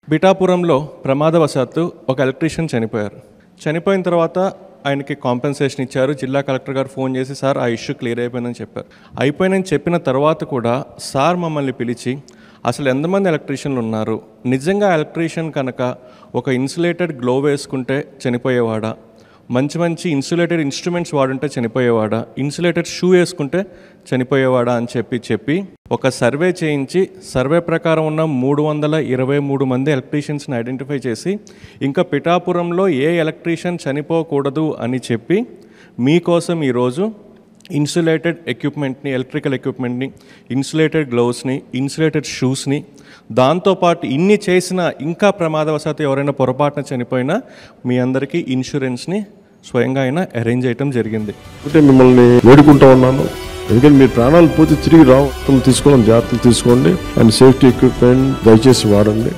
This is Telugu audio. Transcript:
పిఠాపురంలో ప్రమాదవశాత్తు ఒక ఎలక్ట్రీషియన్ చనిపోయారు. చనిపోయిన తర్వాత ఆయనకి కాంపెన్సేషన్ ఇచ్చారు. జిల్లా కలెక్టర్ గారు ఫోన్ చేసి సార్ ఆ ఇష్యూ క్లియర్ అయిపోయిందని చెప్పారు. అయిపోయిందని చెప్పిన తర్వాత కూడా సార్ మమ్మల్ని పిలిచి అసలు ఎంతమంది ఎలక్ట్రీషియన్లు ఉన్నారు, నిజంగా ఎలక్ట్రీషియన్ కనుక ఒక ఇన్సులేటెడ్ గ్లో వేసుకుంటే చనిపోయేవాడా, మంచి మంచి ఇన్సులేటెడ్ ఇన్స్ట్రుమెంట్స్ వాడుంటే చనిపోయేవాడా, ఇన్సులేటెడ్ షూ వేసుకుంటే చనిపోయేవాడా అని చెప్పి ఒక సర్వే చేయించి సర్వే ప్రకారం ఉన్న 323 మంది ఎలక్ట్రీషియన్స్ని ఐడెంటిఫై చేసి ఇంకా పిఠాపురంలో ఏ ఎలక్ట్రీషియన్ చనిపోకూడదు అని చెప్పి మీకోసం ఈరోజు ఇన్సులేటెడ్ ఎక్విప్మెంట్ని, ఎలక్ట్రికల్ ఎక్విప్మెంట్ని, ఇన్సులేటెడ్ గ్లౌస్ని, ఇన్సులేటెడ్ షూస్ని, దాంతోపాటు ఇన్ని చేసిన ఇంకా ప్రమాదవశాత్తు ఎవరైనా పొరపాటున చనిపోయినా మీ అందరికీ ఇన్సూరెన్స్ని స్వయంగా ఆయన అరేంజ్ చేయడం జరిగింది. అంటే మిమ్మల్ని వేడుకుంటూ ఉన్నాను, ఎందుకంటే మీరు ప్రాణాలు పోతే తిరిగి రావు, జాగ్రత్తలు తీసుకోండి అండ్ సేఫ్టీ ఎక్విప్మెంట్ దయచేసి వాడండి.